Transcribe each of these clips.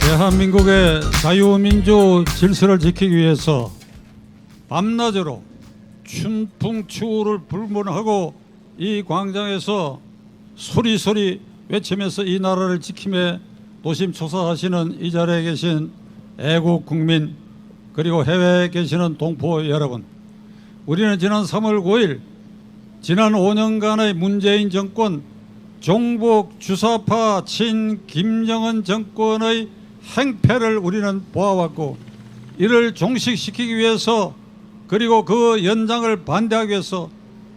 대한민국의 자유민주 질서를 지키기 위해서 밤낮으로 춘풍추를 불문하고 이 광장에서 소리소리 외치면서 이 나라를 지킴에 노심초사하시는 이 자리에 계신 애국 국민, 그리고 해외에 계시는 동포 여러분, 우리는 지난 3월 9일 지난 5년간의 문재인 정권 종북 주사파 친 김정은 정권의 행패를 우리는 보아왔고, 이를 종식시키기 위해서 그리고 그 연장을 반대하기 위해서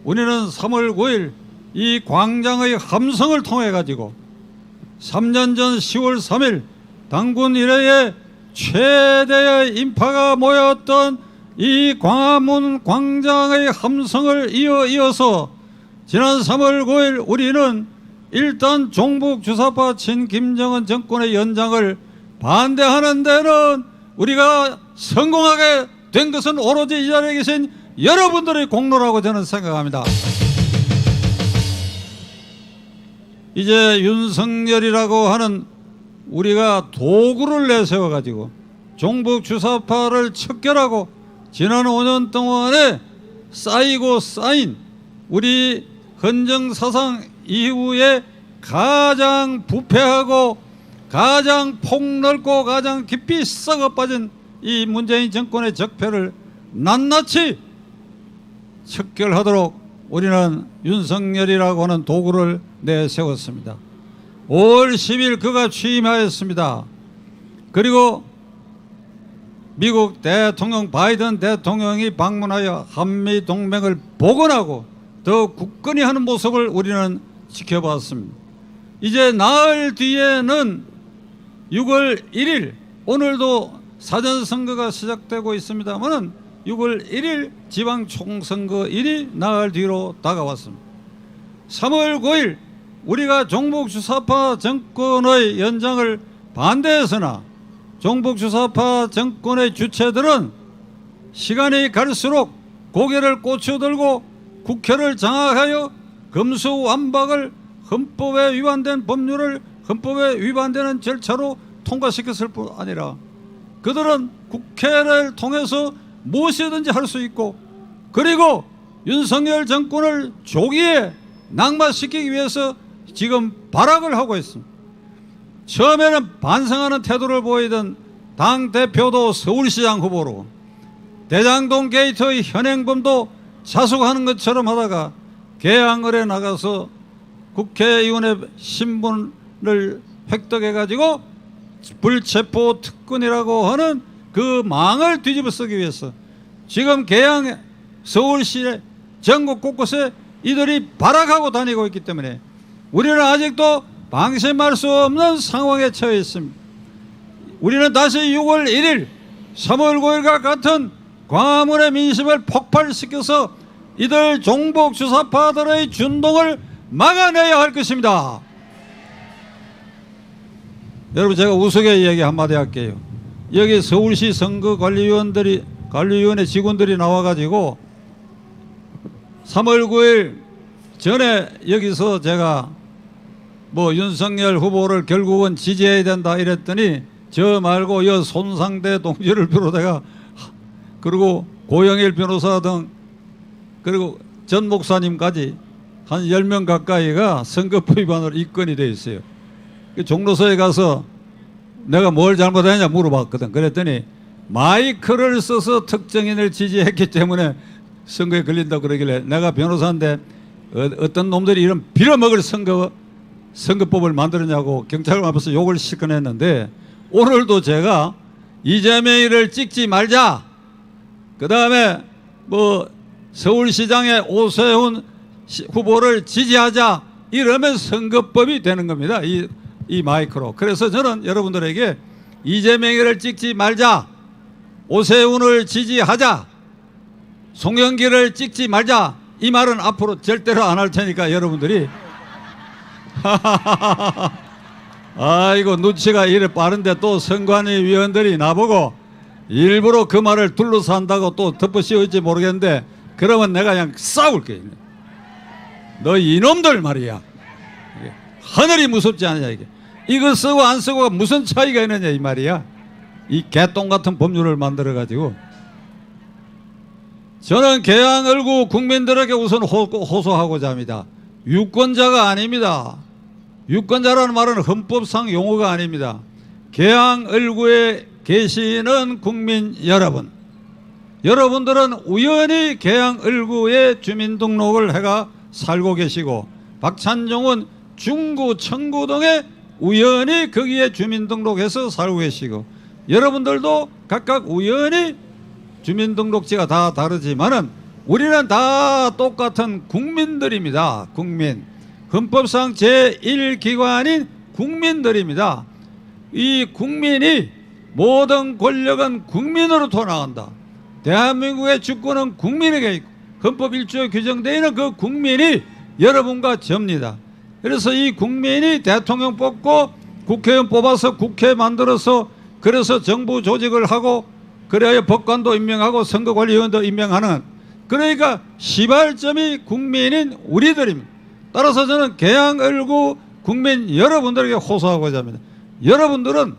우리는 3월 9일 이 광장의 함성을 통해 가지고 3년 전 10월 3일 당군 이래에 최대의 인파가 모였던 이 광화문 광장의 함성을 이어서 지난 3월 9일 우리는 일단 종북 주사파 친 김정은 정권의 연장을 반대하는 데는 우리가 성공하게 된 것은 오로지 이 자리에 계신 여러분들의 공로라고 저는 생각합니다. 이제 윤석열이라고 하는 우리가 도구를 내세워 가지고 종북 주사파를 척결하고 지난 5년 동안에 쌓이고 쌓인 우리 헌정사상 이후에 가장 부패하고 가장 폭넓고 가장 깊이 썩어 빠진 이 문재인 정권의 적폐를 낱낱이 척결하도록 우리는 윤석열이라고 하는 도구를 내세웠습니다. 5월 10일 그가 취임하였습니다. 그리고 미국 대통령 바이든 대통령이 방문하여 한미동맹을 복원하고 더 굳건히 하는 모습을 우리는 지켜봤습니다. 이제 나흘 뒤에는 6월 1일, 오늘도 사전선거가 시작되고 있습니다만 6월 1일 지방총선거일이 나흘 뒤로 다가왔습니다. 3월 9일 우리가 종북주사파 정권의 연장을 반대해서나 종북주사파 정권의 주체들은 시간이 갈수록 고개를 꽂혀들고 국회를 장악하여 금수완박을 헌법에 위반된 법률을 헌법에 위반되는 절차로 통과시켰을 뿐 아니라 그들은 국회를 통해서 무엇이든지 할 수 있고, 그리고 윤석열 정권을 조기에 낙마시키기 위해서 지금 발악을 하고 있습니다. 처음에는 반성하는 태도를 보이던 당대표도 서울시장 후보로 대장동 게이트의 현행범도 자숙하는 것처럼 하다가 개항을에 나가서 국회의원의 신분을 획득해 가지고 불체포 특권이라고 하는 그 망을 뒤집어 쓰기 위해서 지금 개항 서울시의 전국 곳곳에 이들이 발악하고 다니고 있기 때문에 우리는 아직도 방심할 수 없는 상황에 처해 있습니다. 우리는 다시 6월 1일 3월 9일과 같은 광화문의 민심을 폭발시켜서 이들 종북 주사파들의 준동을 막아내야 할 것입니다. 여러분, 제가 우스개 얘기 한마디 할게요. 여기 서울시 관리위원회 직원들이 나와가지고 3월 9일 전에 여기서 제가 윤석열 후보를 결국은 지지해야 된다 이랬더니 저 말고 여 손상대 동지를 비롯해가 그리고 고영일 변호사 등 그리고 전 목사님까지 한 10명 가까이가 선거법 위반으로 입건이 돼 있어요. 종로서에 가서 내가 뭘 잘못했냐 물어봤거든. 그랬더니 마이크를 써서 특정인을 지지했기 때문에 선거에 걸린다고 그러길래 내가 변호사인데 어떤 놈들이 이런 빌어먹을 선거법을 만들었냐고 경찰 앞에서 욕을 실컷 했는데, 오늘도 제가 이재명이를 찍지 말자, 그 다음에 서울시장의 오세훈 후보를 지지하자 이러면 선거법이 되는 겁니다. 이 마이크로. 그래서 저는 여러분들에게 이재명이를 찍지 말자, 오세훈을 지지하자, 송영길을 찍지 말자 이 말은 앞으로 절대로 안 할 테니까 여러분들이 아이고 눈치가 이래 빠른데 또 선관위 위원들이 나보고 일부러 그 말을 둘러싼다고 또 덮어씌울지 모르겠는데, 그러면 내가 그냥 싸울게. 너 이놈들 말이야. 하늘이 무섭지 않냐 이게. 이거 쓰고 안 쓰고가 무슨 차이가 있느냐 이 말이야. 이 개똥 같은 법률을 만들어 가지고. 저는 개항을구 국민들에게 우선 호소하고자 합니다. 유권자가 아닙니다. 유권자라는 말은 헌법상 용어가 아닙니다. 개항을구에 계시는 국민 여러분, 여러분들은 우연히 개항을구에 주민등록을 해가 살고 계시고, 박찬종은 중구 청구동에 우연히 거기에 주민등록해서 살고 계시고, 여러분들도 각각 우연히 주민등록지가 다 다르지만은 우리는 다 똑같은 국민들입니다. 국민. 헌법상 제1기관인 국민들입니다. 이 국민이 모든 권력은 국민으로부터 나간다. 대한민국의 주권은 국민에게 있고 헌법 1조에 규정되어 있는 그 국민이 여러분과 접니다. 그래서 이 국민이 대통령 뽑고 국회의원 뽑아서 국회 만들어서 그래서 정부 조직을 하고 그래야 법관도 임명하고 선거관리위원도 임명하는, 그러니까 시발점이 국민인 우리들입니다. 따라서 저는 개항을구 국민 여러분들에게 호소하고자 합니다. 여러분들은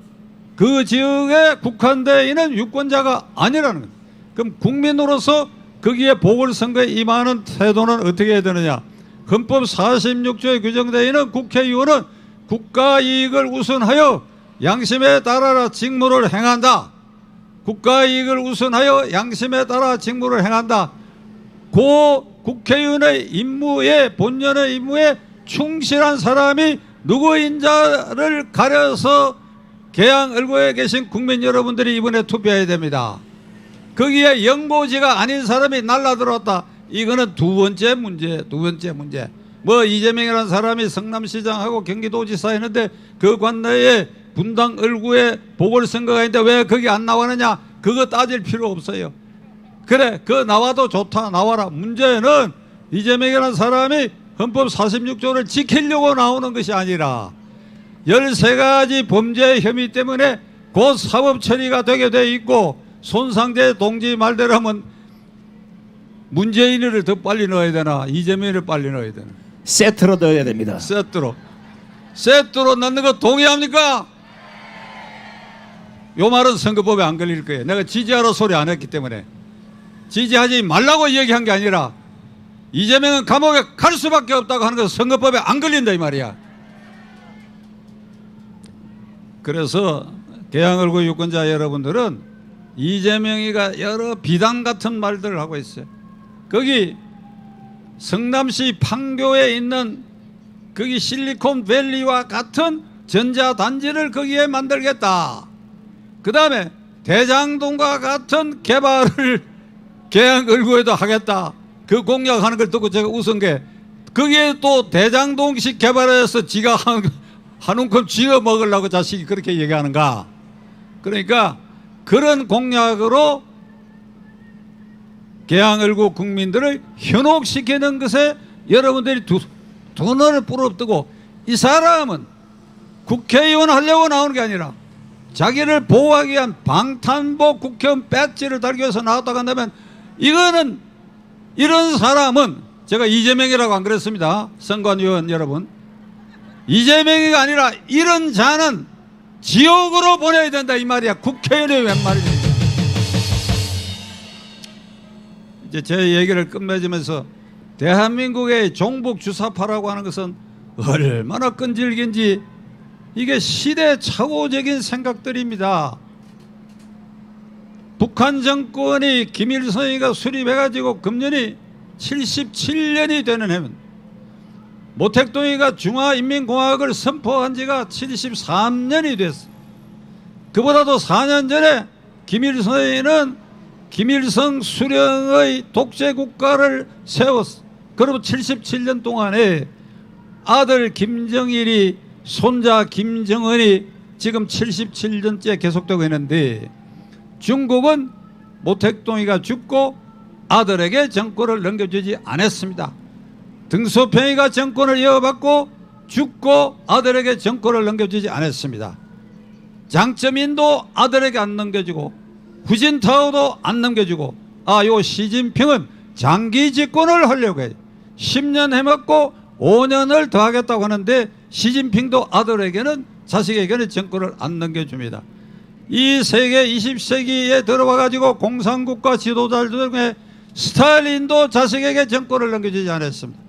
그 지역에 국한되어 있는 유권자가 아니라는 겁니다. 그럼 국민으로서 거기에 보궐선거에 임하는 태도는 어떻게 해야 되느냐. 헌법 46조에 규정되어 있는 국회의원은 국가이익을 우선하여 양심에 따라 직무를 행한다. 국가이익을 우선하여 양심에 따라 직무를 행한다. 그 국회의원의 임무에, 본연의 임무에 충실한 사람이 누구인자를 가려서 개항을구에 계신 국민 여러분들이 이번에 투표해야 됩니다. 거기에 영보지가 아닌 사람이 날라들었다. 이거는 두 번째 문제. 뭐 이재명이라는 사람이 성남시장하고 경기도지사 했는데 그 관내에 분당 을구에 보궐선거가 있는데 왜 거기 안 나왔느냐. 그거 따질 필요 없어요. 그래, 그 나와도 좋다, 나와라. 문제는 이재명이라는 사람이 헌법 46조를 지키려고 나오는 것이 아니라 13가지 범죄 혐의 때문에 곧 사법 처리가 되게 돼 있고, 손상재 동지 말대로 하면 문재인을 더 빨리 넣어야 되나 이재명을 빨리 넣어야 되나. 세트로 넣어야 됩니다. 세트로 넣는 거 동의합니까? 요 말은 선거법에 안 걸릴 거예요. 내가 지지하라 소리 안 했기 때문에. 지지하지 말라고 얘기한 게 아니라 이재명은 감옥에 갈 수밖에 없다고 하는 건 선거법에 안 걸린다 이 말이야. 그래서 개항을구 유권자 여러분들은 이재명이가 여러 비단 같은 말들을 하고 있어요. 거기 성남시 판교에 있는 거기 실리콘밸리와 같은 전자단지를 거기에 만들겠다. 그 다음에 대장동과 같은 개발을 개항을구에도 하겠다. 그 공약하는 걸 듣고 제가 웃은 게, 거기에 또 대장동식 개발해서 지가 한 움큼 쥐어 먹으려고 자식이 그렇게 얘기하는가. 그러니까 그런 공약으로 개항을구 국민들을 현혹시키는 것에 여러분들이 두 눈을 부릅뜨고, 이 사람은 국회의원 하려고 나오는 게 아니라 자기를 보호하기 위한 방탄복 국회의원 배지를 달기 위해서 나왔다고 한다면, 이거는, 이런 사람은, 제가 이재명이라고 안 그랬습니다. 선관위원 여러분, 이재명이가 아니라 이런 자는 지옥으로 보내야 된다 이 말이야. 국회의원이 웬 말이냐. 이제 제 얘기를 끝맺으면서, 대한민국의 종북주사파라고 하는 것은 얼마나 끈질긴지, 이게 시대착오적인 생각들입니다. 북한 정권이 김일성이가 수립해가지고 금년이 77년이 되는 해면, 모택동이가 중화인민공화국을 선포한 지가 73년이 됐어. 그보다도 4년 전에 김일성이는 김일성 수령의 독재 국가를 세웠어. 그리고 77년 동안에 아들 김정일이, 손자 김정은이 지금 77년째 계속되고 있는데, 중국은 모택동이가 죽고 아들에게 정권을 넘겨주지 않았습니다. 등소평이가 정권을 이어받고 죽고 아들에게 정권을 넘겨주지 않았습니다. 장쩌민도 아들에게 안 넘겨주고 후진타오도 안 넘겨주고, 요 시진핑은 장기 집권을 하려고 해요. 10년 해먹고 5년을 더 하겠다고 하는데 시진핑도 아들에게는 자식에게는 정권을 안 넘겨줍니다. 이 세계 20세기에 들어와 가지고 공산국가 지도자들 중에 스탈린도 자식에게 정권을 넘겨주지 않았습니다.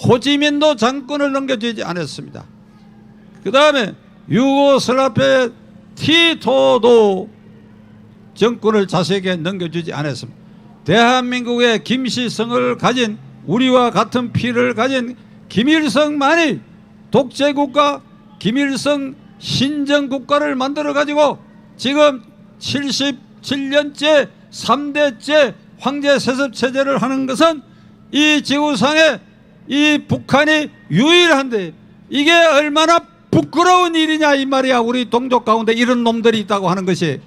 호지민도 정권을 넘겨주지 않았습니다. 그 다음에 유고슬라비아 티토도 정권을 자식에게 넘겨주지 않았습니다. 대한민국의 김시성을 가진 우리와 같은 피를 가진 김일성만이 독재국가 김일성 신정국가를 만들어 가지고 지금 77년째 3대째 황제 세습 체제를 하는 것은 이 지구상에 이 북한이 유일한데 이게 얼마나 부끄러운 일이냐 이 말이야. 우리 동족 가운데 이런 놈들이 있다고 하는 것이.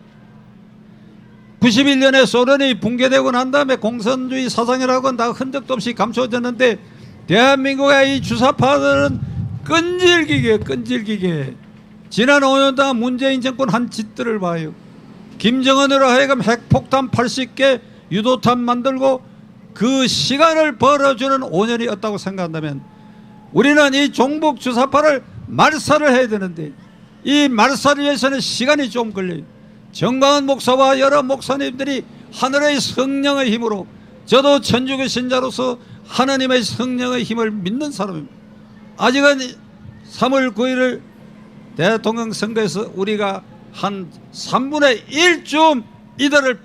91년에 소련이 붕괴되고 난 다음에 공산주의 사상이라고 다 흔적도 없이 감춰졌는데 대한민국의 이 주사파들은 끈질기게 지난 5년 동안 문재인 정권 한 짓들을 봐요. 김정은으로 하여금 핵폭탄 80개 유도탄 만들고 그 시간을 벌어주는 5년이었다고 생각한다면 우리는 이 종북 주사파를 말살을 해야 되는데 이 말살을 위해서는 시간이 좀 걸려요. 정광훈 목사와 여러 목사님들이 하늘의 성령의 힘으로, 저도 천주교 신자로서 하나님의 성령의 힘을 믿는 사람입니다. 아직은 3월 9일을 대통령 선거에서 우리가 한 3분의 1쯤 이들을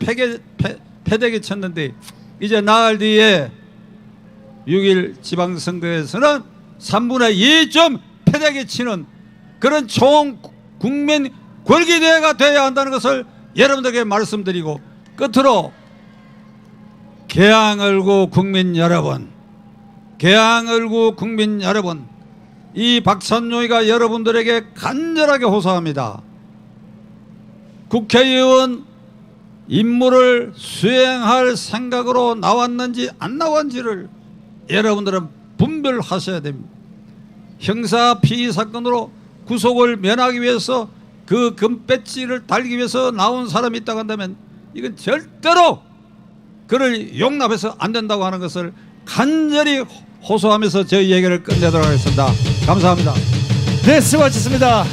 패대기 쳤는데 이제 나흘 뒤에 6일 지방선거에서는 3분의 2쯤 패대기 치는 그런 총 국민 권기대회가 되어야 한다는 것을 여러분들에게 말씀드리고, 끝으로 개항을구 국민 여러분, 개항을구 국민 여러분, 이 박찬용이가 여러분들에게 간절하게 호소합니다. 국회의원 임무를 수행할 생각으로 나왔는지 안 나왔는지를 여러분들은 분별하셔야 됩니다. 형사 피의 사건으로 구속을 면하기 위해서 그 금배지를 달기 위해서 나온 사람이 있다고 한다면 이건 절대로 그를 용납해서 안 된다고 하는 것을 간절히 호소하면서 저희 얘기를 끝내도록 하겠습니다. 감사합니다. 네, 수고하셨습니다.